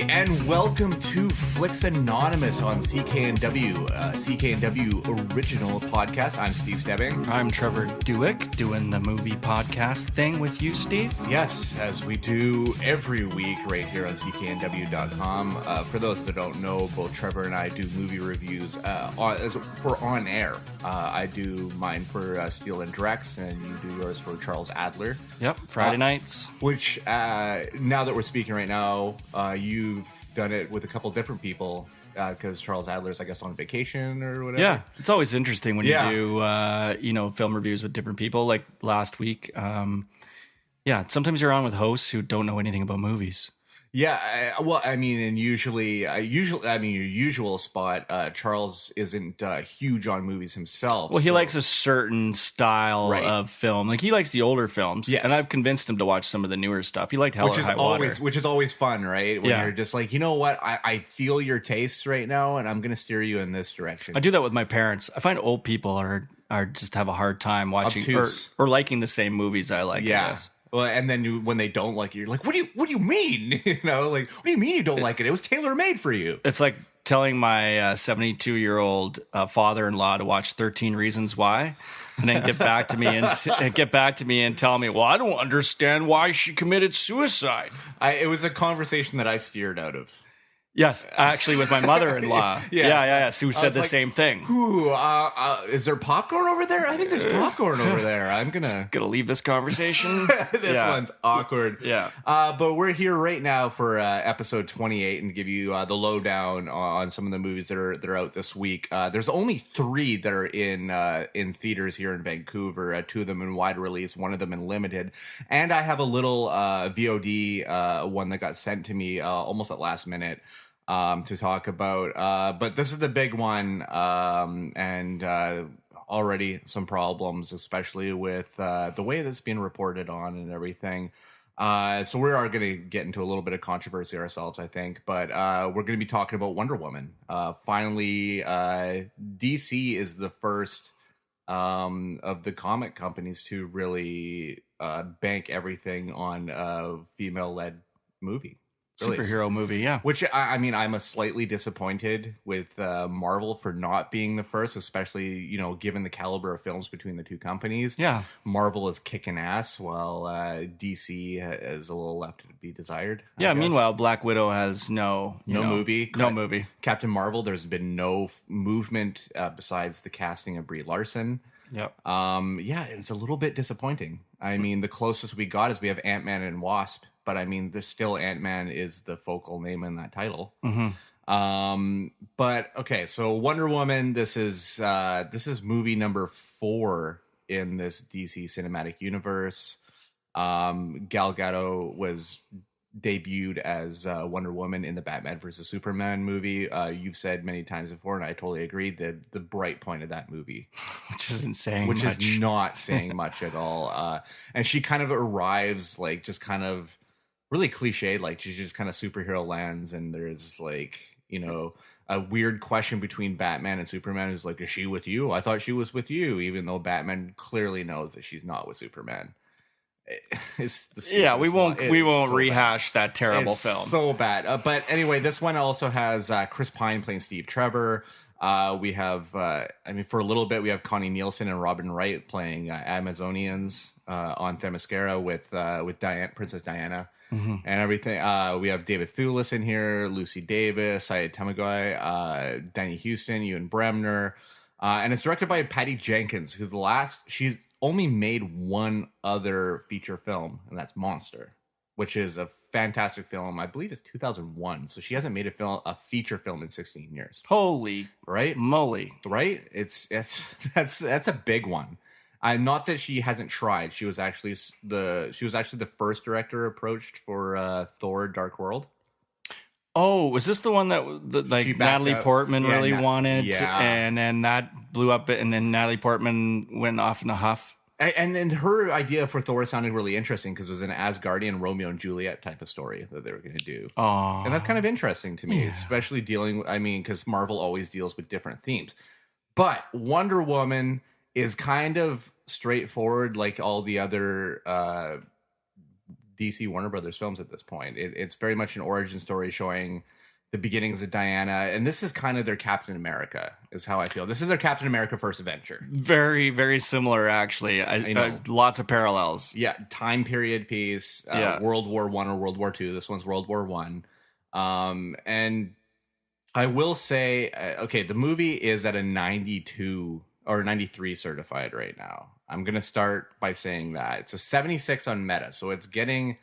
and welcome to Flix Anonymous on CKNW, CKNW original podcast. I'm Steve Stebbing. I'm Trevor Dewick, doing the movie podcast thing with you, Steve. Yes, as we do every week right here on CKNW.com. For those that don't know, both Trevor and I do movie reviews for on air. I do mine for Steel and Drex, and you do yours for Charles Adler. Yep, Friday nights. Which, now that we're speaking right now, you've done it with a couple different people because Charles Adler's, I guess, on vacation or whatever. Yeah, it's always interesting when you do, film reviews with different people. Like last week, sometimes you're on with hosts who don't know anything about movies. Yeah, usually, your usual spot, Charles isn't huge on movies himself. Well, he likes a certain style of film. Like, he likes the older films. Yes. And I've convinced him to watch some of the newer stuff. He liked Hell or High Water. Which is always fun, right? When you're just like, you know what? I feel your tastes right now, and I'm going to steer you in this direction. I do that with my parents. I find old people are just have a have hard watching or liking the same movies I like. Yeah. I guess. Well, and then when they don't like it, you're like, what do you mean? What do you mean you don't like it? It was tailor-made for you. It's like telling my 72-year-old father-in-law to watch 13 Reasons Why, and then get back to me and tell me, well, I don't understand why she committed suicide. It was a conversation that I steered out of. Yes, actually, with my mother-in-law. Sue said the same thing. Is there popcorn over there? I think there's popcorn over there. I'm gonna leave this conversation. This one's awkward. Yeah. But we're here right now for episode 28 and give you the lowdown on some of the movies that are out this week. There's only 3 that are in theaters here in Vancouver. 2 of them in wide release, 1 of them in limited, and I have a little VOD one that got sent to me almost at last minute. To talk about, but this is the big one, and already some problems, especially with the way that's being reported on and everything. So we are going to get into a little bit of controversy ourselves, I think, but we're going to be talking about Wonder Woman. Finally, DC is the first of the comic companies to really bank everything on a female-led movie. Superhero movie, yeah. Which, I'm slightly disappointed with Marvel for not being the first, especially, given the caliber of films between the two companies. Yeah. Marvel is kicking ass, while DC is a little left to be desired. Yeah, meanwhile, Black Widow has no movie. No movie. Captain Marvel, there's been no movement besides the casting of Brie Larson. Yep. It's a little bit disappointing. The closest we got is we have Ant-Man and Wasp, but there's still Ant-Man is the focal name in that title. Mm-hmm. But okay, so Wonder Woman, this is movie number 4 in this DC cinematic universe. Gal Gadot was debuted as Wonder Woman in the Batman vs Superman movie. You've said many times before, and I totally agree, the bright point of that movie, which isn't saying much. Is not saying much at all. And she kind of arrives like just kind of really cliched, like she's just kind of superhero lands, and there's a weird question between Batman and Superman who's like, is she with you? I thought she was with you, even though Batman clearly knows that she's not with Superman. We won't rehash that terrible film. So bad. But anyway, this one also has Chris Pine playing Steve Trevor. We have, for a little bit, we have Connie Nielsen and Robin Wright playing Amazonians on Themyscira with Princess Diana. Mm-hmm. And everything. We have David Thewlis in here, Lucy Davis, Syed Tamagoy, Danny Houston, Ewan Bremner, and it's directed by Patty Jenkins, who she's only made one other feature film, and that's Monster, which is a fantastic film. I believe it's 2001, so she hasn't made a feature film in 16 years. Holy moly! Right? That's a big one. Not that she hasn't tried. She was actually the first director approached for Thor: Dark World. Oh, was this the one that Natalie Portman really wanted? Yeah. And then that blew up, and then Natalie Portman went off in a huff. And then her idea for Thor sounded really interesting because it was an Asgardian Romeo and Juliet type of story that they were going to do. Oh. And that's kind of interesting to me, especially because Marvel always deals with different themes. But Wonder Woman is kind of straightforward like all the other DC Warner Brothers films at this point. It's very much an origin story showing the beginnings of Diana, and this is kind of their Captain America, is how I feel. This is their Captain America first adventure. Very, very similar, actually. I know. Lots of parallels. Yeah, time period piece, World War I or World War II. This one's World War I. And I will say, okay, the movie is at a 92 or 93 certified right now. I'm going to start by saying that. It's a 76 on Meta, so it's getting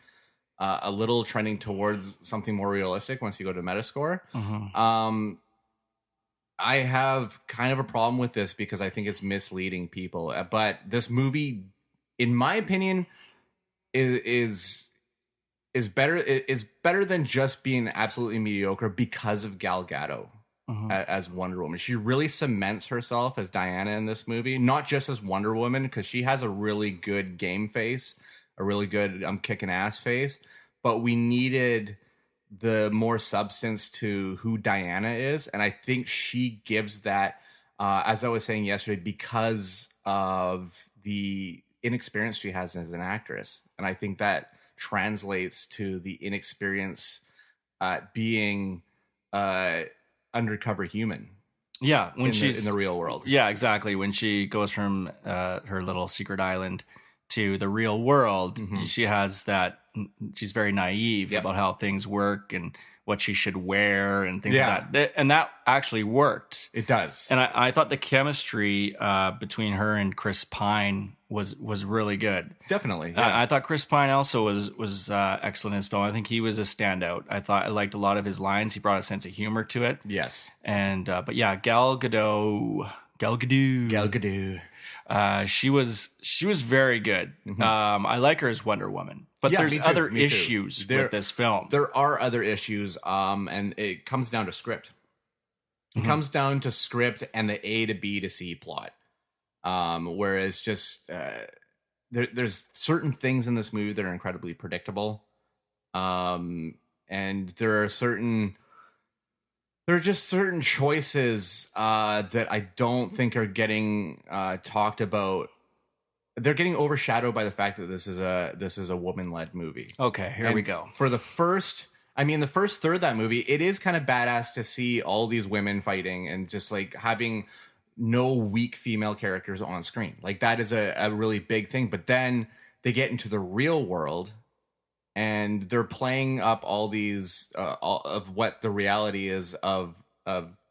a little trending towards something more realistic once you go to Metascore. I have kind of a problem with this because I think it's misleading people. But this movie, in my opinion, is better than just being absolutely mediocre because of Gal Gadot as Wonder Woman. She really cements herself as Diana in this movie, not just as Wonder Woman, because she has a really good game face, a really good I'm kicking ass face, but we needed the more substance to who Diana is, and I think she gives that, as I was saying yesterday, because of the inexperience she has as an actress, and I think that translates to the inexperience being undercover human. Yeah, when she's in the real world. Yeah, exactly. When she goes from her little secret island to the real world, she has that. She's very naive about how things work and what she should wear and things like that. And that actually worked. It does. And I thought the chemistry between her and Chris Pine was really good. Definitely. Yeah. I thought Chris Pine also was excellent in his film. I think he was a standout. I liked a lot of his lines. He brought a sense of humor to it. Yes. And but yeah, Gal Gadot. She was very good. I like her as Wonder Woman, but there's other issues with this film. There are other issues, and it comes down to script. It comes down to script and the A to B to C plot. Whereas just there's certain things in this movie that are incredibly predictable, and there are just certain choices that I don't think are getting talked about. They're getting overshadowed by the fact that this is a woman-led movie. Okay, here we go. For the first third of that movie, it is kind of badass to see all these women fighting and just like having no weak female characters on screen. Like that is a really big thing. But then they get into the real world, and they're playing up all these of what the reality is of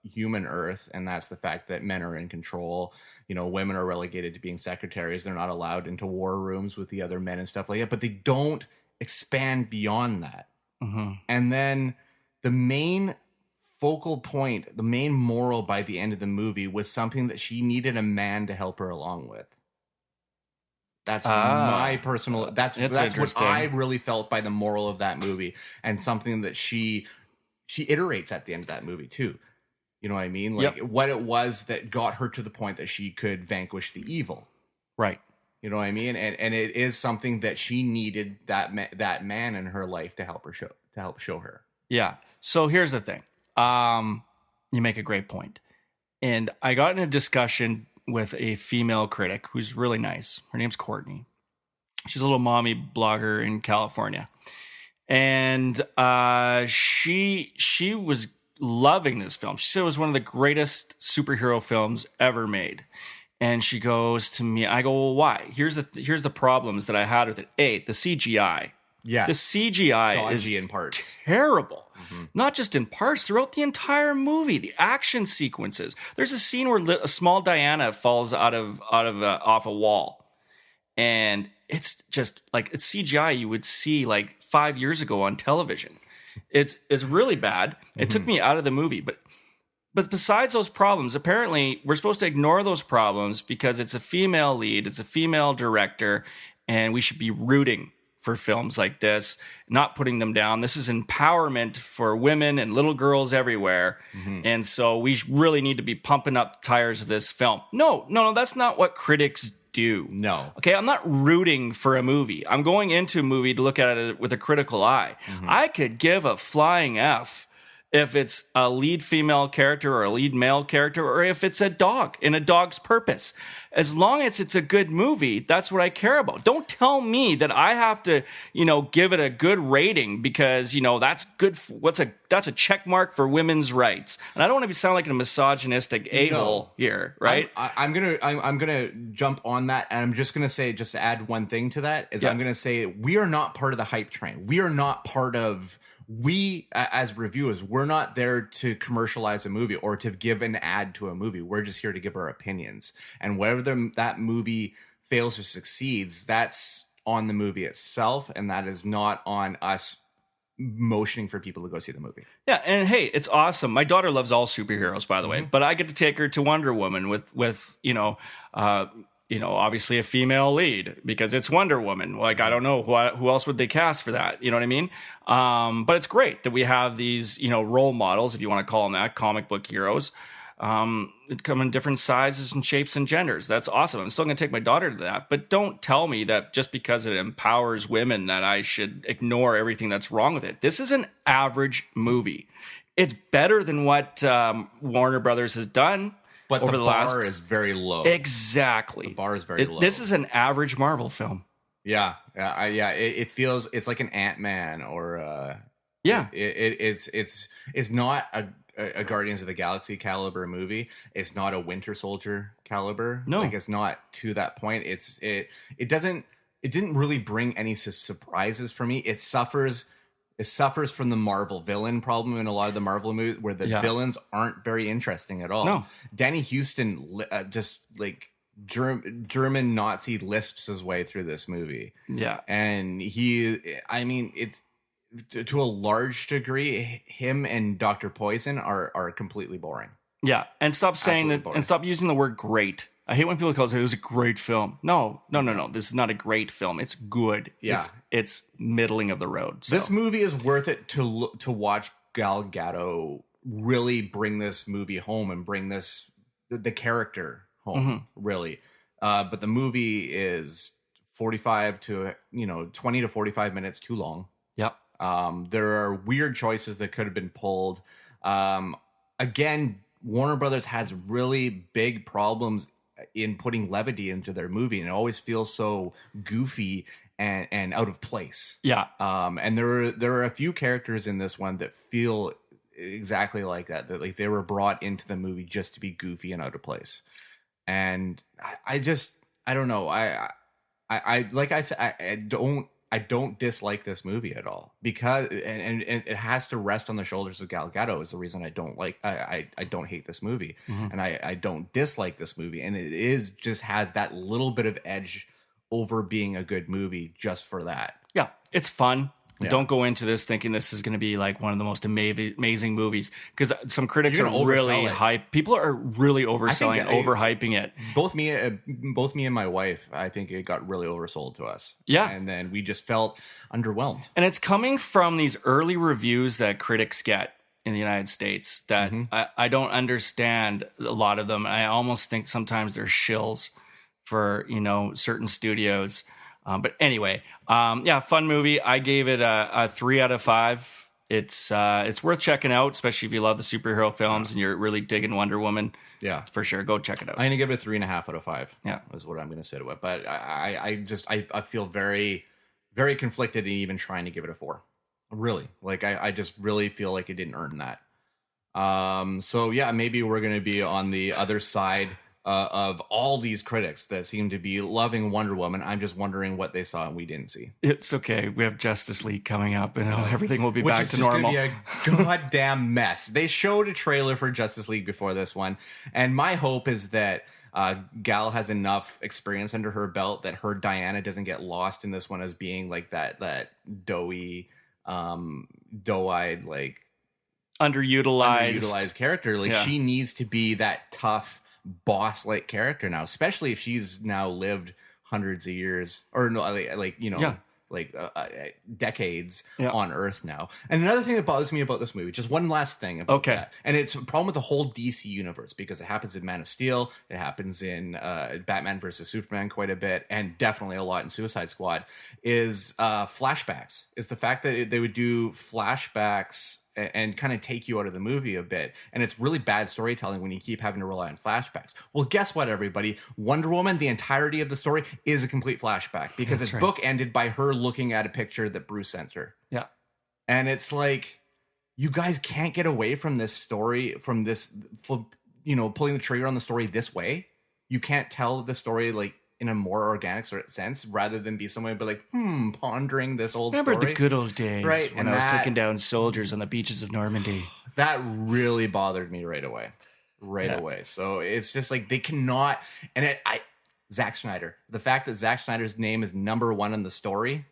human Earth, and that's the fact that men are in control. You know, women are relegated to being secretaries. They're not allowed into war rooms with the other men and stuff like that. But they don't expand beyond that. And then the main focal point, the main moral by the end of the movie was something that she needed a man to help her along with. That's my personal. That's what I really felt by the moral of that movie, and something that she iterates at the end of that movie too. You know what I mean? Like what it was that got her to the point that she could vanquish the evil. Right. You know what I mean? And it is something that she needed that man in her life to help show her. Yeah. So here's the thing. You make a great point. And I got in a discussion with a female critic who's really nice. Her name's Courtney. She's a little mommy blogger in California. And she was loving this film. She said it was one of the greatest superhero films ever made. And she goes to me, I go, well, why? Here's the problems that I had with it. A, the CGI. Yeah. The CGI dodgy is in parts. Terrible. Not just in parts, throughout the entire movie. The action sequences. There's a scene where a small Diana falls off a wall, and it's just like it's CGI you would see like 5 years ago on television. It's really bad. It took me out of the movie, but besides those problems, apparently we're supposed to ignore those problems because it's a female lead, it's a female director, and we should be rooting for films like this, not putting them down. This is empowerment for women and little girls everywhere. And so we really need to be pumping up the tires of this film. No, that's not what critics do. No. Okay, I'm not rooting for a movie. I'm going into a movie to look at it with a critical eye. I could give a flying F if it's a lead female character or a lead male character, or if it's a dog in a dog's purpose. As long as it's a good movie, that's what I care about. Don't tell me that I have to, give it a good rating because, that's good. That's a check mark for women's rights. And I don't want to sound like a misogynistic a-hole here, right? I'm gonna jump on that, and I'm just gonna say, just to add one thing to that, is I'm gonna say we are not part of the hype train. We are not part of. We, as reviewers, we're not there to commercialize a movie or to give an ad to a movie. We're just here to give our opinions. And whether that movie fails or succeeds, that's on the movie itself, and that is not on us motioning for people to go see the movie. Yeah, and hey, it's awesome. My daughter loves all superheroes, by the way, but I get to take her to Wonder Woman with obviously a female lead because it's Wonder Woman. Like, I don't know who else would they cast for that. You know what I mean? But it's great that we have these, role models, if you want to call them that, comic book heroes, that come in different sizes and shapes and genders. That's awesome. I'm still going to take my daughter to that, but don't tell me that just because it empowers women that I should ignore everything that's wrong with it. This is an average movie. It's better than what Warner Brothers has done. But the bar is very low. Exactly. The bar is very low. This is an average Marvel film. Yeah. It feels, it's like an Ant-Man or it's not a Guardians of the Galaxy caliber movie. It's not a Winter Soldier caliber. No, like, it's not to that point. It didn't really bring any surprises for me. It suffers from the Marvel villain problem in a lot of the Marvel movies, where the villains aren't very interesting at all. No. Danny Houston just like German Nazi lisps his way through this movie. Yeah. And it's to a large degree, him and Dr. Poison are completely boring. Yeah. And stop saying Absolutely that boring. and stop using the word great. I hate when people call it, it was a great film. No. This is not a great film. It's good. Yeah. It's middling of the road. So. This movie is worth it to watch Gal Gadot really bring this movie home and bring the character home, really. But the movie is 20 to 45 minutes too long. Yep. There are weird choices that could have been pulled. Again, Warner Brothers has really big problems in putting levity into their movie, and it always feels so goofy and out of place. Yeah. And there are a few characters in this one that feel exactly like that like they were brought into the movie just to be goofy and out of place. And I don't know. I like I said, I don't dislike this movie at all, because and it has to rest on the shoulders of Gal Gadot is the reason I don't hate this movie. And I don't dislike this movie, and it is just has that little bit of edge over being a good movie just for that. Yeah, it's fun. Yeah. Don't go into this thinking this is going to be like one of the most amazing movies, because some critics You're are gonna really oversell it. hype. People are really overselling and overhyping it. Both me and my wife, I think it got really oversold to us. Yeah. And then we just felt underwhelmed. And it's coming from these early reviews that critics get in the United States that I don't understand a lot of them. I almost think sometimes they're shills for, certain studios. But anyway, fun movie. I gave it a 3 out of 5. It's worth checking out, especially if you love the superhero films and you're really digging Wonder Woman. Yeah, for sure. Go check it out. I'm gonna give it a 3.5 out of 5. Yeah, is what I'm gonna say to it. But I feel very, very conflicted in even trying to give it a 4. Really, like I just really feel like it didn't earn that. So yeah, maybe we're gonna be on the other side of all these critics that seem to be loving Wonder Woman. I'm just wondering what they saw and we didn't see. It's okay. We have Justice League coming up, and everything will be back to normal. Which is just going to be a goddamn mess. They showed a trailer for Justice League before this one, and my hope is that Gal has enough experience under her belt that her Diana doesn't get lost in this one as being like that doughy, doe-eyed, like underutilized character. Like she needs to be that tough boss-like character now, especially if she's now lived hundreds of years or decades on Earth now. And another thing that bothers me about this movie, just one last thing about that, and it's a problem with the whole DC universe, because it happens in Man of Steel, it happens in Batman versus Superman quite a bit, and definitely a lot in Suicide Squad, is flashbacks. Is the fact that they would do flashbacks and kind of take you out of the movie a bit. And it's really bad storytelling when you keep having to rely on flashbacks. Well, guess what, everybody? Wonder Woman, the entirety of the story is a complete flashback because it's book ended by her looking at a picture that Bruce sent her. Yeah. And it's like, you guys can't get away from this story, from this, pulling the trigger on the story this way. You can't tell the story like in a more organic sort of sense, rather than be someone be like, pondering this old story. Remember the good old days, right? when I was taking down soldiers on the beaches of Normandy. That really bothered me right away. Away. So it's just like they cannot. And Zack Snyder, the fact that Zack Snyder's name is number one in the story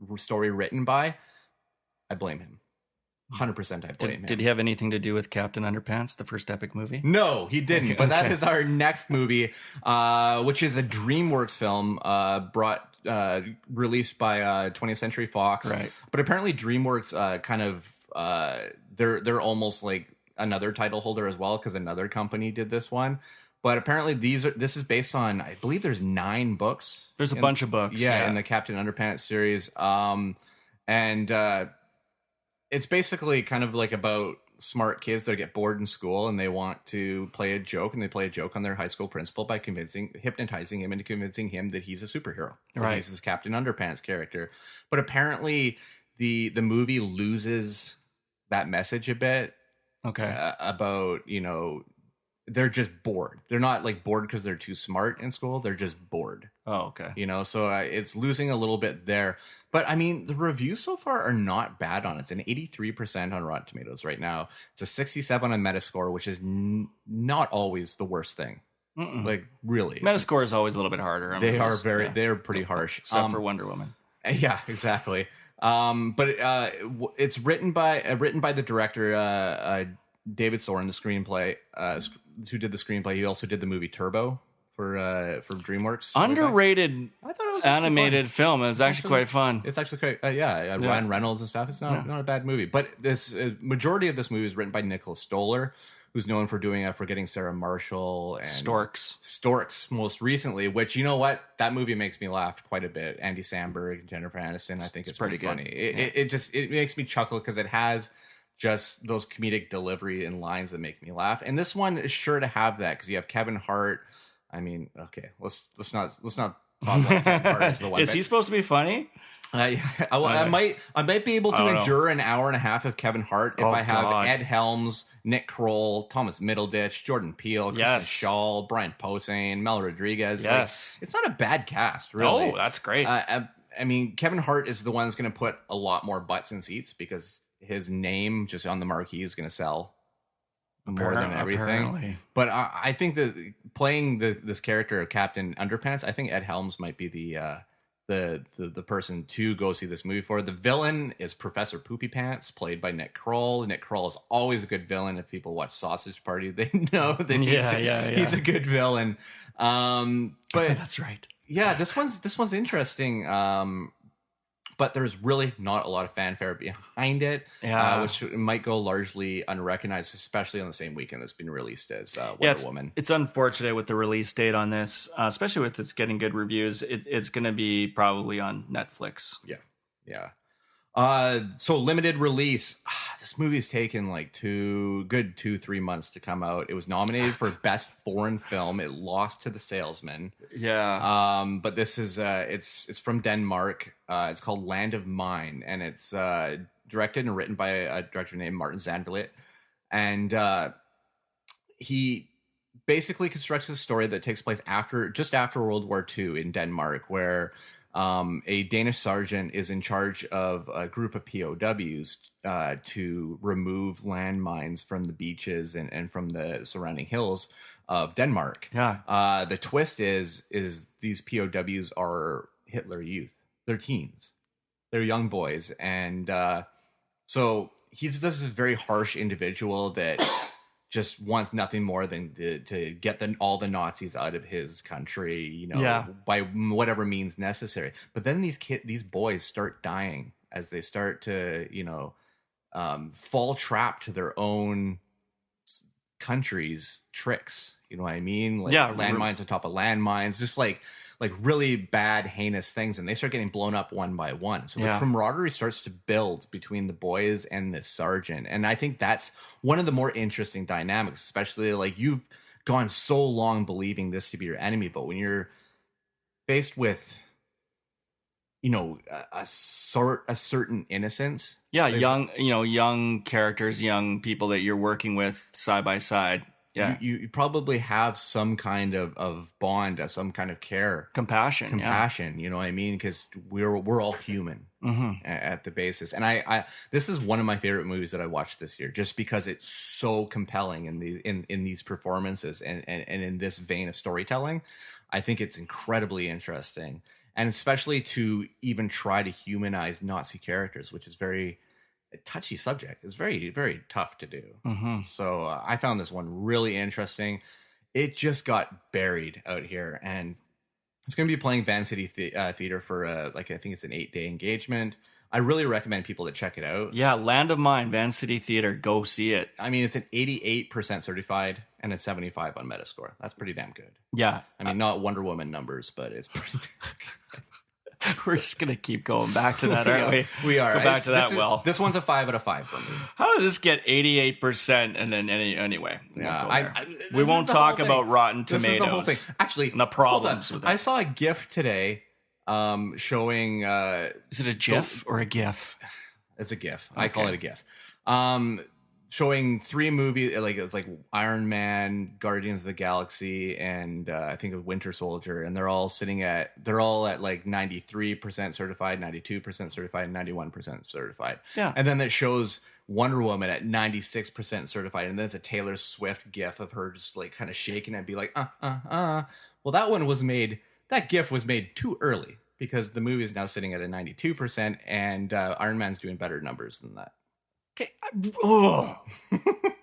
written by, I blame him. 100% I blame him. Did he have anything to do with Captain Underpants, the first epic movie? No, he didn't. But that is our next movie, which is a DreamWorks film released by 20th Century Fox. Right. But apparently DreamWorks they're almost like another title holder as well, because another company did this one. But apparently this is based on, I believe there's 9 books. There's a bunch of books. Yeah, in the Captain Underpants series. It's basically kind of like about smart kids that get bored in school and they want to play a joke, and they play a joke on their high school principal by hypnotizing him into convincing him that he's a superhero. Right. He's this Captain Underpants character. But apparently the movie loses that message a bit. Okay. About, they're just bored. They're not like bored because they're too smart in school. They're just bored. Oh, okay. So it's losing a little bit there. But I mean, the reviews so far are not bad on it. It's an 83% on Rotten Tomatoes right now. It's a 67 on Metascore, which is not always the worst thing. Like, really. Metascore is always a little bit harder. They're pretty harsh. Except for Wonder Woman. Yeah, exactly. But it's written by the director, David Soren, the screenplay, who did the screenplay. He also did the movie Turbo for DreamWorks. Underrated I thought it was animated film. It was actually quite fun. It's actually quite, Ryan Reynolds and stuff. It's not a bad movie. But this majority of this movie is written by Nicholas Stoller, who's known for doing Forgetting Sarah Marshall and Storks most recently, which, you know what? That movie makes me laugh quite a bit. Andy Samberg, Jennifer Aniston. I think it's pretty funny. It makes me chuckle because it has just those comedic delivery and lines that make me laugh. And this one is sure to have that because you have Kevin Hart. I mean, okay, let's not talk about Kevin Hart as the one. Is he supposed to be funny? I might be able to endure an hour and a half of Kevin Hart if I have Ed Helms, Nick Kroll, Thomas Middleditch, Jordan Peele, Kristen Schaal, Brian Posehn, Mel Rodriguez. Yes, it's not a bad cast, really. Oh, that's great. I mean, Kevin Hart is the one that's going to put a lot more butts in seats because his name just on the marquee is going to sell more than everything. Apparently. But I think that playing this character of Captain Underpants, I think Ed Helms might be the person to go see this movie for. The villain is Professor Poopy Pants, played by Nick Kroll. Nick Kroll is always a good villain. If people watch Sausage Party, they know that he's a good villain. But that's right. Yeah, this one's interesting. But there's really not a lot of fanfare behind it, which might go largely unrecognized, especially on the same weekend it's been released as Wonder Woman. It's unfortunate with the release date on this, especially with it's getting good reviews. It's going to be probably on Netflix. Yeah. So limited release. This movie's taken like 2-3 months to come out. It was nominated for Best Foreign Film. It lost to The Salesman. Yeah. But this is it's from Denmark. It's called Land of Mine, and it's directed and written by a director named Martin Zandvoort. And he basically constructs a story that takes place just after World War II in Denmark, where a Danish sergeant is in charge of a group of POWs to remove landmines from the beaches and from the surrounding hills of Denmark. Yeah. The twist is these POWs are Hitler youth. They're teens. They're young boys. And so this is a very harsh individual that just wants nothing more than to get all the Nazis out of his country, by whatever means necessary. But then these boys start dying as they start to, fall trapped to their own countries tricks. You know what I mean? Like Yeah, landmines on top of landmines, just like really bad, heinous things, and they start getting blown up one by one. So the camaraderie starts to build between the boys and this sergeant, and I think that's one of the more interesting dynamics. Especially like you've gone so long believing this to be your enemy, but when you're faced with a certain innocence. Yeah, young characters, young people that you're working with side by side. Yeah, you probably have some kind of bond, some kind of care, compassion. You know what I mean? Because we're all human at the basis. And I this is one of my favorite movies that I watched this year, just because it's so compelling in these performances and in this vein of storytelling. I think it's incredibly interesting. And especially to even try to humanize Nazi characters, which is a touchy subject. It's very, very tough to do. So I found this one really interesting. It just got buried out here. And it's going to be playing Van City Theater for, I think it's an 8-day engagement. I really recommend people to check it out. Yeah, Land of Mine, Van City Theater. Go see it. I mean, it's an 88% certified and a 75 on Metascore. That's pretty damn good. Yeah. I mean, not Wonder Woman numbers, but it's pretty We're just going to keep going back to that, aren't we? We are. Go back to that. This one's a 5 out of 5 for me. How did this get 88% and then anyway? We won't talk about Rotten Tomatoes. This is the whole thing. Actually, the problems with it. I saw a GIF today showing... is it a GIF or a GIF? It's a GIF. Okay. I call it a GIF. Showing 3 movies, like it was like Iron Man, Guardians of the Galaxy, and I think of Winter Soldier, and they're all at like 93% certified, 92% certified, 91% certified. Yeah. And then it shows Wonder Woman at 96% certified, and then it's a Taylor Swift GIF of her just like kind of shaking and be like, Well, that GIF was made too early because the movie is now sitting at a 92%, and Iron Man's doing better numbers than that. Okay.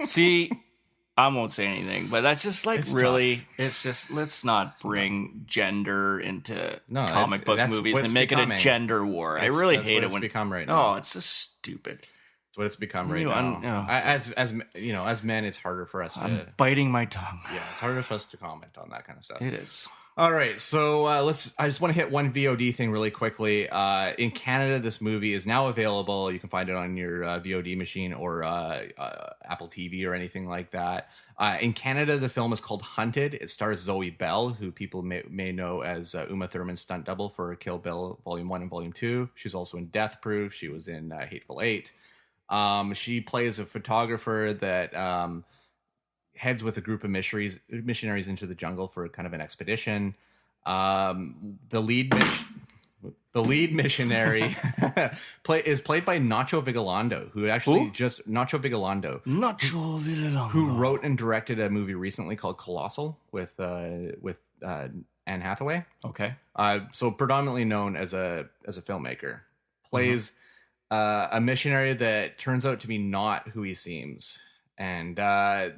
See, I won't say anything, but that's just like it's really, tough. It's just, let's not bring gender into comic book movies and make it a gender war. I really hate it when it's become right now. Oh, it's just stupid. It's what it's become right now. As men, it's harder for us. I'm biting my tongue. Yeah, it's harder for us to comment on that kind of stuff. It is. All right, so I just want to hit one VOD thing really quickly. In Canada, this movie is now available. You can find it on your VOD machine or Apple TV or anything like that. In Canada, the film is called Hunted. It stars Zoe Bell, who people may know as Uma Thurman's stunt double for Kill Bill Volume 1 and Volume 2. She's also in Death Proof. She was in Hateful Eight. She plays a photographer that... heads with a group of missionaries into the jungle for kind of an expedition. The lead missionary is played by Nacho Vigalondo, who actually Nacho Vigalondo, who wrote and directed a movie recently called Colossal with Anne Hathaway. Okay, so predominantly known as a filmmaker, plays a missionary that turns out to be not who he seems. And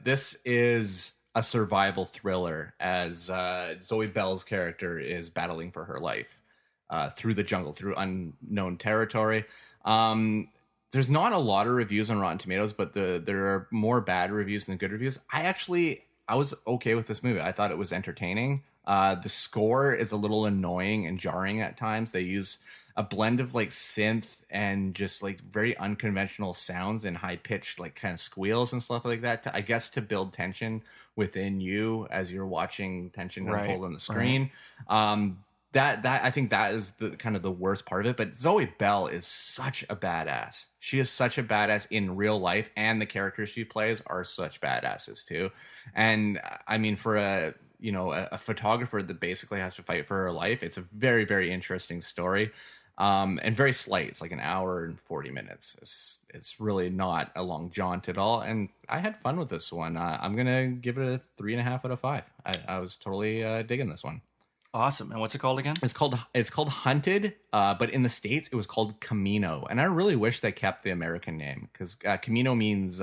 this is a survival thriller as Zoe Bell's character is battling for her life through the jungle, through unknown territory. There's not a lot of reviews on Rotten Tomatoes, but there are more bad reviews than good reviews. I was okay with this movie. I thought it was entertaining. The score is a little annoying and jarring at times. They use a blend of like synth and just like very unconventional sounds and high pitched like kind of squeals and stuff like that to build tension within you as you're watching tension unfold on the screen. That I think that is the kind of the worst part of it. But Zoe Bell is such a badass. She is such a badass in real life, and the characters she plays are such badasses too. And I mean, for a photographer that basically has to fight for her life, it's a very, very interesting story. And very slight. It's like an hour and 40 minutes. It's really not a long jaunt at all. And I had fun with this one. I'm going to give it a 3.5 out of 5. I was totally digging this one. Awesome. And what's it called again? It's called Hunted, but in the States it was called Camino. And I really wish they kept the American name because Camino means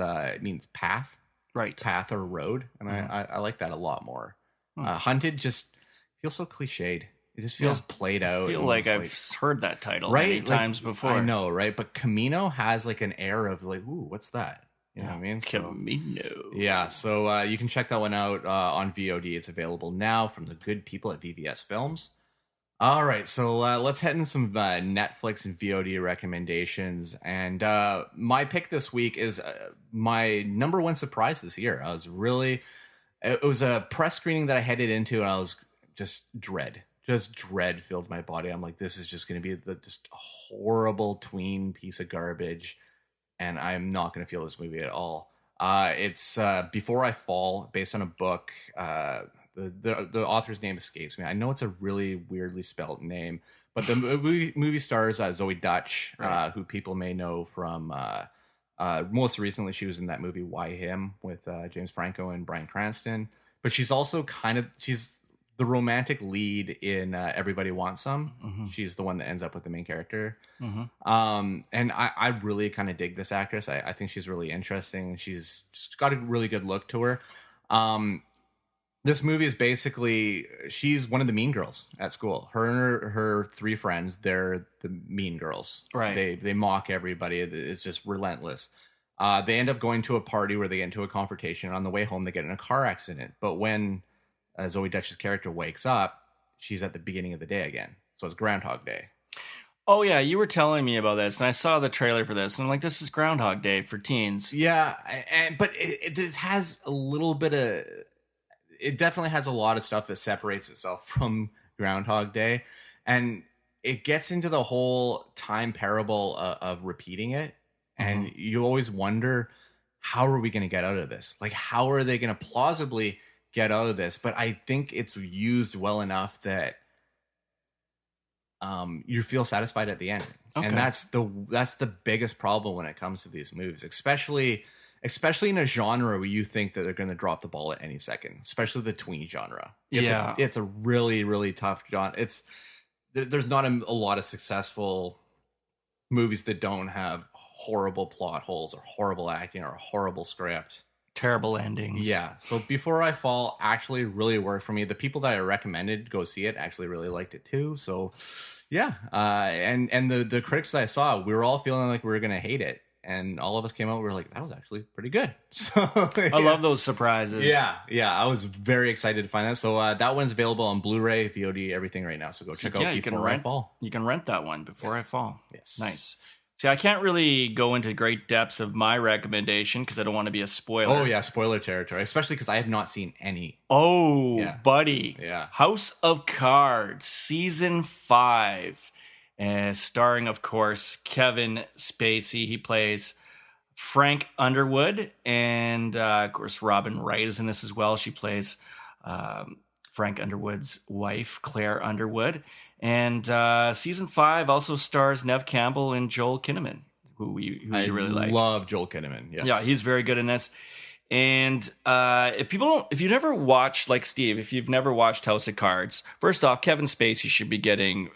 path. Right. Path or road. And I like that a lot more. Hunted just feels so cliched. It just feels played out. I feel like I've heard that title many times before. I know, right? But Camino has like an air of like, ooh, what's that? You know what I mean? Camino. Yeah, so you can check that one out on VOD. It's available now from the good people at VVS Films. All right, so let's head into some Netflix and VOD recommendations. And my pick this week is my number one surprise this year. It was a press screening that I headed into, and I was just dread filled my body. I'm like, this is just going to be just a horrible tween piece of garbage, and I'm not going to feel this movie at all. It's Before I Fall, based on a book. The author's name escapes me. I know it's a really weirdly spelled name, but the movie stars Zoe Dutch, right, who people may know from most recently she was in that movie Why Him with James Franco and Bryan Cranston. But she's also she's the romantic lead in Everybody Wants Some. Mm-hmm. She's the one that ends up with the main character. Mm-hmm. And I really kind of dig this actress. I think she's really interesting. She's just got a really good look to her. This movie is basically, she's one of the mean girls at school. Her and her three friends, they're the mean girls. Right. They mock everybody. It's just relentless. They end up going to a party where they get into a confrontation. On the way home, they get in a car accident. But when Zoe Dutch's character wakes up, she's at the beginning of the day again. So it's Groundhog Day. Oh, yeah. You were telling me about this, and I saw the trailer for this. And I'm like, this is Groundhog Day for teens. Yeah. But it has a little bit of... It definitely has a lot of stuff that separates itself from Groundhog Day. And it gets into the whole time parable of repeating it. And mm-hmm. you always wonder, how are we going to get out of this? Like, how are they going to plausibly get out of this? But I think it's used well enough that you feel satisfied at the end. Okay. And that's the biggest problem when it comes to these movies, especially in a genre where you think that they're going to drop the ball at any second, especially the tween genre. It's a really, really tough genre. There's not a lot of successful movies that don't have horrible plot holes or horrible acting or a horrible script. Terrible endings. Yeah. So Before I Fall actually really worked for me. The people that I recommended go see it actually really liked it too. So yeah. And the critics that I saw, we were all feeling like we were going to hate it. And all of us came out, we were like, that was actually pretty good. So yeah. I love those surprises. Yeah. I was very excited to find that. So that one's available on Blu-ray, VOD, everything right now. So go check out Before I Fall. You can rent that one, Before I Fall. Yes. Nice. See, I can't really go into great depths of my recommendation because I don't want to be a spoiler. Oh, yeah, spoiler territory, especially because I have not seen any. Oh, yeah. Buddy. Yeah. House of Cards, Season 5. Starring, of course, Kevin Spacey. He plays Frank Underwood. And, of course, Robin Wright is in this as well. She plays Frank Underwood's wife, Claire Underwood. And Season 5 also stars Neve Campbell and Joel Kinnaman, who you really like. I love Joel Kinnaman, yes. Yeah, he's very good in this. And if you've never watched, like Steve, if you've never watched House of Cards, first off, Kevin Spacey should be getting...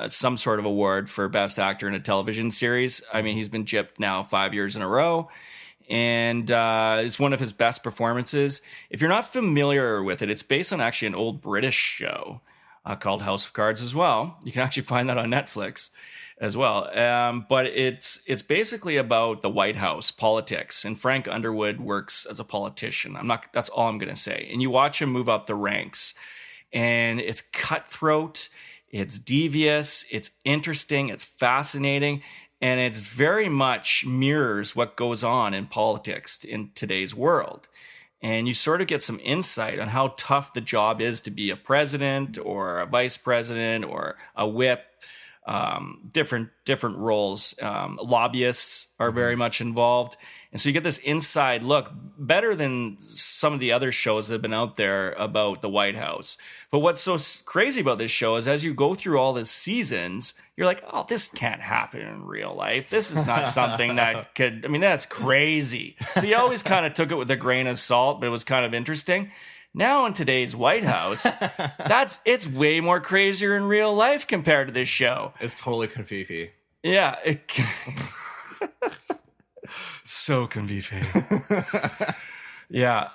some sort of award for best actor in a television series. I mean, he's been gypped now 5 years in a row, and it's one of his best performances. If you're not familiar with it, it's based on actually an old British show called House of Cards as well. You can actually find that on Netflix as well. But it's basically about the White House, politics, and Frank Underwood works as a politician. That's all I'm going to say. And you watch him move up the ranks, and it's cutthroat. It's devious, it's interesting, it's fascinating, and it very much mirrors what goes on in politics in today's world. And you sort of get some insight on how tough the job is to be a president or a vice president or a whip, different roles. Lobbyists are very much involved. And so you get this inside look, better than some of the other shows that have been out there about the White House. But what's so crazy about this show is as you go through all the seasons, you're like, oh, this can't happen in real life. This is not something that could, I mean, that's crazy. So you always kind of took it with a grain of salt, but it was kind of interesting. Now in today's White House, it's way more crazier in real life compared to this show. It's totally confifi. Yeah. So convivial. Yeah.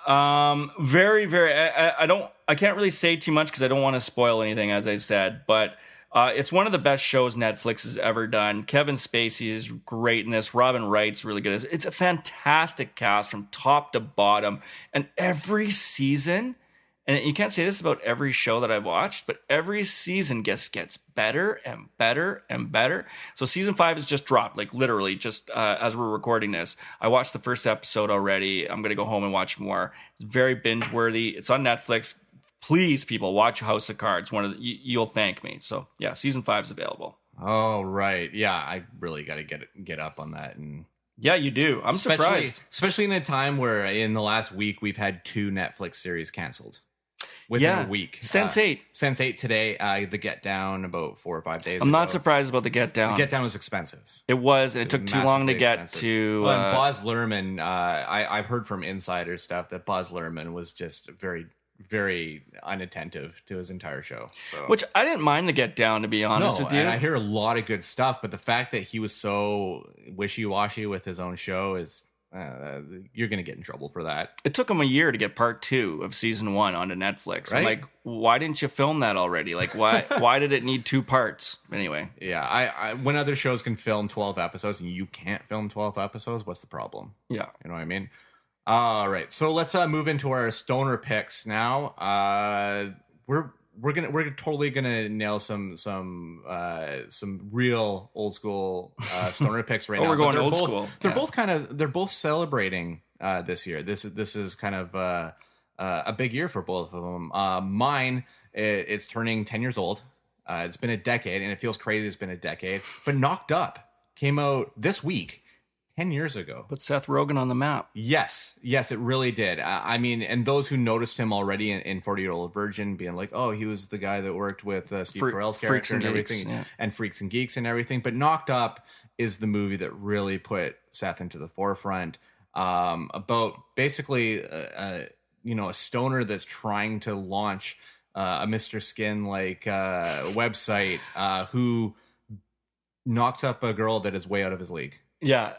Very, very. I can't really say too much because I don't want to spoil anything, as I said. But It's one of the best shows Netflix has ever done. Kevin Spacey is great in this. Robin Wright's really good. It's a fantastic cast from top to bottom. And every season, and you can't say this about every show that I've watched, but every season gets better and better and better. So season 5 has just dropped, like literally just as we're recording this. I watched the first episode already. I'm going to go home and watch more. It's very binge worthy. It's on Netflix. Please, people, watch House of Cards. You'll thank me. So yeah, season 5 is available. Oh, right. Yeah, I really got to get up on that. And yeah, you do. I'm surprised. Especially in a time where in the last week we've had 2 Netflix series canceled. Within a week. Sense8. Sense8 today, The Get Down about 4 or 5 days ago. I'm not surprised about The Get Down. The Get Down was expensive. It was. It took too long to get to... Well, and Baz Luhrmann, I've heard from insider stuff that Baz Luhrmann was just very, very unattentive to his entire show. So. Which I didn't mind The Get Down, to be honest with you. And I hear a lot of good stuff, but the fact that he was so wishy-washy with his own show is... you're going to get in trouble for that. It took him a year to get part 2 of season 1 onto Netflix. Right? I'm like, why didn't you film that already? Like, why did it need 2 parts? Anyway. Yeah. I when other shows can film 12 episodes and you can't film 12 episodes, what's the problem? Yeah. You know what I mean? All right. So let's move into our stoner picks now. We're totally gonna nail some real old school stoner picks right now. We're going old school. They're both celebrating this year. This is kind of a big year for both of them. Mine is turning 10 years old. It's been a decade, and it feels crazy. It's been a decade. But Knocked Up came out this week. 10 years ago. Put Seth Rogen on the map. Yes, it really did. I mean, and those who noticed him already in 40-Year-Old Virgin being like, oh, he was the guy that worked with Steve Carell's character and everything, and Freaks and Geeks and everything. But Knocked Up is the movie that really put Seth into the forefront about basically, a stoner that's trying to launch a Mr. Skin-like website who knocks up a girl that is way out of his league. Yeah,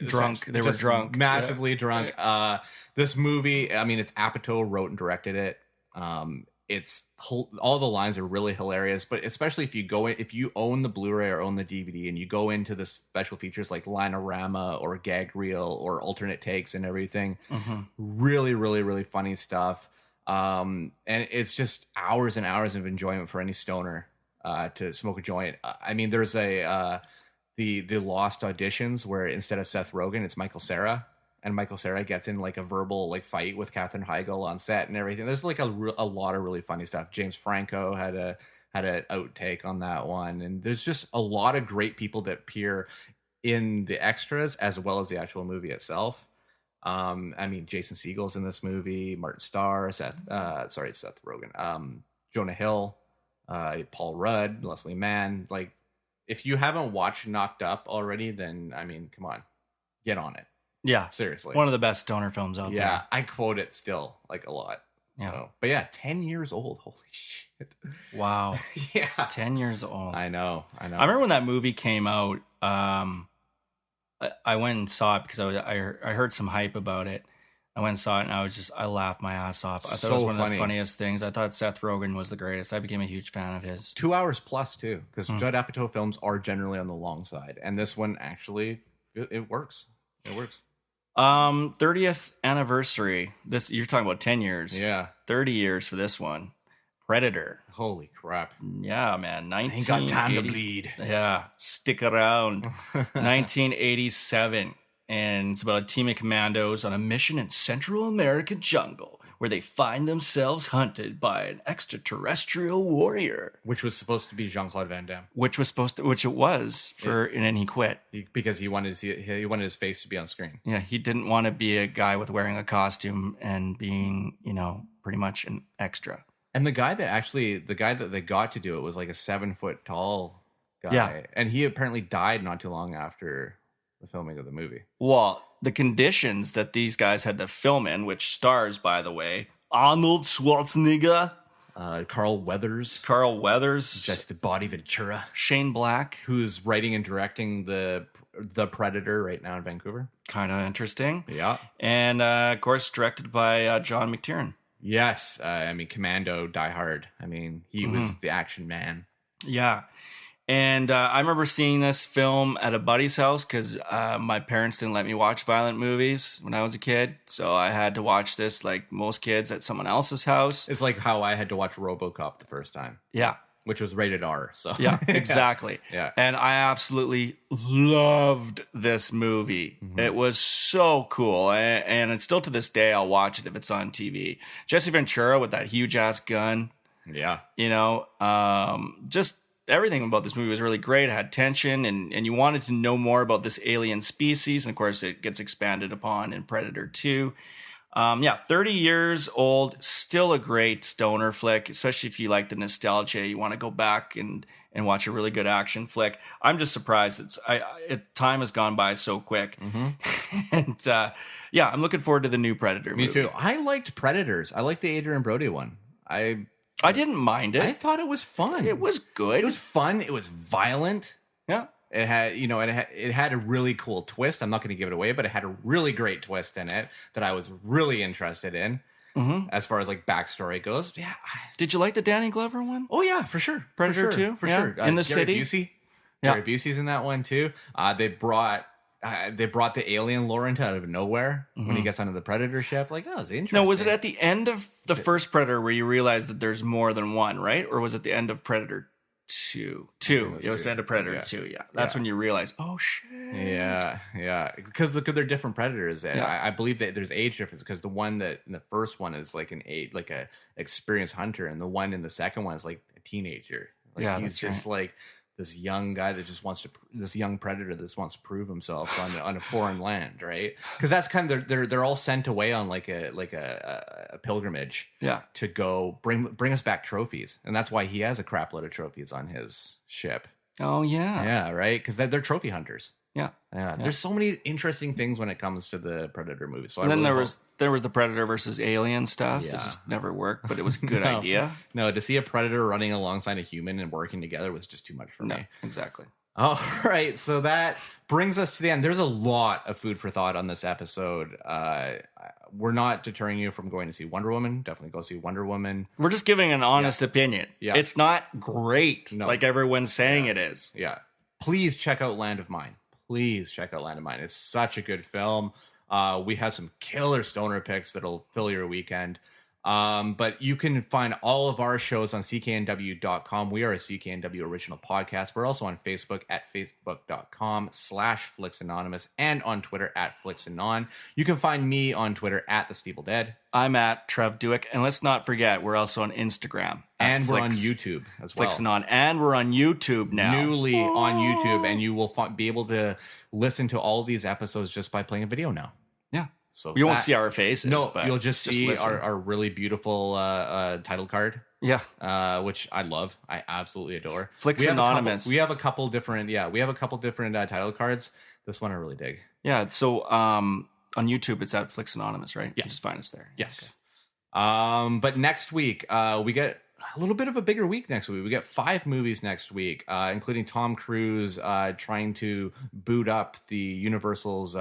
drunk. They were drunk. Massively drunk. Right. This movie, I mean, it's Apatow wrote and directed it. It's all the lines are really hilarious, but especially if you own the Blu-ray or own the DVD and you go into the special features like Linorama or Gag Reel or alternate takes and everything, really, really, really funny stuff. And it's just hours and hours of enjoyment for any stoner to smoke a joint. I mean, there's the Lost auditions where instead of Seth Rogen, it's Michael Cera, and Michael Cera gets in like a verbal fight with Katherine Heigl on set and everything. There's like a lot of really funny stuff. James Franco had an outtake on that one, and there's just a lot of great people that appear in the extras as well as the actual movie itself. I mean, Jason Segel's in this movie, Martin Starr, Seth Rogen, Jonah Hill, Paul Rudd, Leslie Mann, if you haven't watched Knocked Up already, then, I mean, come on. Get on it. Yeah. Seriously. One of the best stoner films out there. Yeah, I quote it still, a lot. Yeah. So, but yeah, 10 years old. Holy shit. Wow. Yeah. 10 years old. I know. I remember when that movie came out, I went and saw it because I heard some hype about it. I went and saw it, and I laughed my ass off. I thought it was one of the funniest things. I thought Seth Rogen was the greatest. I became a huge fan of his. 2 hours plus, too, because Judd Apatow films are generally on the long side. And this one, actually, it works. It works. 30th anniversary. You're talking about 10 years. Yeah. 30 years for this one. Predator. Holy crap. Yeah, man. Ain't got time to bleed. Yeah. Stick around. 1987. And it's about a team of commandos on a mission in Central American jungle where they find themselves hunted by an extraterrestrial warrior. Which was supposed to be Jean-Claude Van Damme. Which it was, and then he quit. Because he wanted his face to be on screen. Yeah, he didn't want to be a guy with wearing a costume and being, pretty much an extra. And the guy that they got to do it was like a 7 foot tall guy. Yeah. And he apparently died not too long after the filming of the movie. Well, the conditions that these guys had to film in, which stars, by the way, Arnold Schwarzenegger, Carl Weathers, just the Body Ventura, Shane Black, who's writing and directing the Predator right now in Vancouver. Kind of interesting. Yeah. And of course, directed by John McTiernan. Yes. I mean, Commando, Die Hard. I mean, he was the action man. Yeah. And I remember seeing this film at a buddy's house because my parents didn't let me watch violent movies when I was a kid. So I had to watch this, like most kids, at someone else's house. It's like how I had to watch RoboCop the first time. Yeah. Which was rated R. So yeah, exactly. Yeah. And I absolutely loved this movie. It was so cool. And it's still to this day, I'll watch it if it's on TV. Jesse Ventura with that huge ass gun. Yeah. You know, just everything about this movie was really great. It had tension and you wanted to know more about this alien species. And of course, it gets expanded upon in Predator 2. 30 years old, still a great stoner flick, especially if you like the nostalgia. You want to go back and watch a really good action flick. I'm just surprised. Time has gone by so quick. And I'm looking forward to the new Predator movie. Me too. I liked Predators. I liked the Adrian Brody one. I didn't mind it. I thought it was fun. It was good. It was fun. It was violent. Yeah. It had a really cool twist. I'm not going to give it away, but it had a really great twist in it that I was really interested in. As far as like backstory goes. Yeah. Did you like the Danny Glover one? Oh yeah, for sure. Predator 2? For sure. In the Gary city? Busey. Yeah. Gary Busey's in that one too. They brought the alien lore into out of nowhere when he gets onto the Predator ship. Like, oh, it's interesting. No, was it at the end of the first Predator where you realize that there's more than one, right? Or was it the end of Predator 2? It was the end of Predator 2, yeah. That's when you realize, oh, shit. Yeah. Because look, they're different Predators. And I believe that there's age difference because the one that in the first one is like a experienced hunter, and the one in the second one is like a teenager. Like, he's just like this young guy that just this young predator that just wants to prove himself on a foreign land, right? Because that's kind of they're all sent away on like a pilgrimage, to go bring us back trophies, and that's why he has a crap load of trophies on his ship. Oh yeah, right. Because they're trophy hunters. Yeah. There's so many interesting things when it comes to the Predator movie. So and then there was the Predator versus Alien stuff that just never worked, but it was a good idea. No, to see a Predator running alongside a human and working together was just too much for me. Exactly. All right, so that brings us to the end. There's a lot of food for thought on this episode. We're not deterring you from going to see Wonder Woman. Definitely go see Wonder Woman. We're just giving an honest opinion. Yeah. It's not great like everyone's saying it is. Yeah. Please check out Land of Mine. It's such a good film. We have some killer stoner picks that'll fill your weekend. But you can find all of our shows on cknw.com. We are a CKNW original podcast. We're also on Facebook at facebook.com/Flix Anonymous and on Twitter at FlixAnon. You can find me on Twitter at The Steeple Dead. I'm at Trev Duick. And let's not forget, we're also on Instagram. And we're on YouTube as well. FlixAnon. And we're on YouTube now. Newly on YouTube. And you will be able to listen to all of these episodes just by playing a video now. Yeah. So you won't see our faces. No, but you'll just see our really beautiful title card. Yeah. Which I love. I absolutely adore. Flix Anonymous. We have a couple different title cards. This one I really dig. Yeah. So on YouTube, it's at Flix Anonymous, right? Yes. Just find us there. Yes. Okay. But next week, we get a little bit of a bigger week next week. We get 5 movies next week, including Tom Cruise trying to boot up the Universal's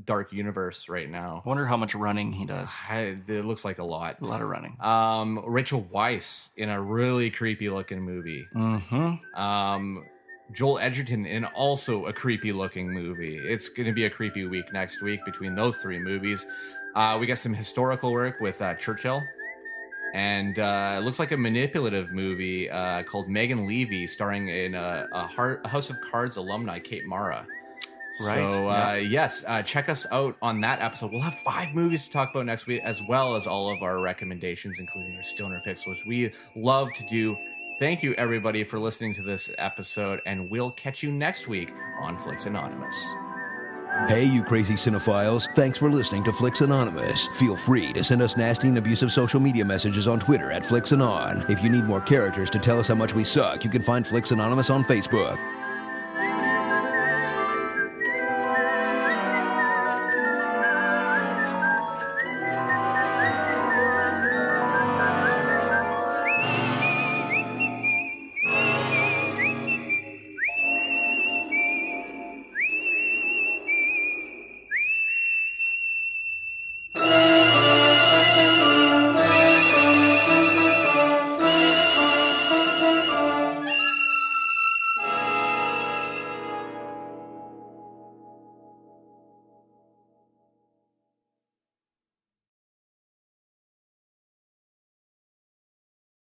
dark universe right now. I wonder how much running he does. It looks like a lot of running. Rachel Weisz in a really creepy looking movie. Joel Edgerton in also a creepy looking movie. It's going to be a creepy week next week between those 3 movies. We got some historical work with Churchill. And it looks like a manipulative movie called Megan Levy, starring in a House of Cards alumni, Kate Mara. Right. So, yes, check us out on that episode. We'll have 5 movies to talk about next week, as well as all of our recommendations, including our stoner picks, which we love to do. Thank you, everybody, for listening to this episode, and we'll catch you next week on Flix Anonymous. Hey, you crazy cinephiles. Thanks for listening to Flix Anonymous. Feel free to send us nasty and abusive social media messages on Twitter at FlixAnon. If you need more characters to tell us how much we suck, you can find Flix Anonymous on Facebook.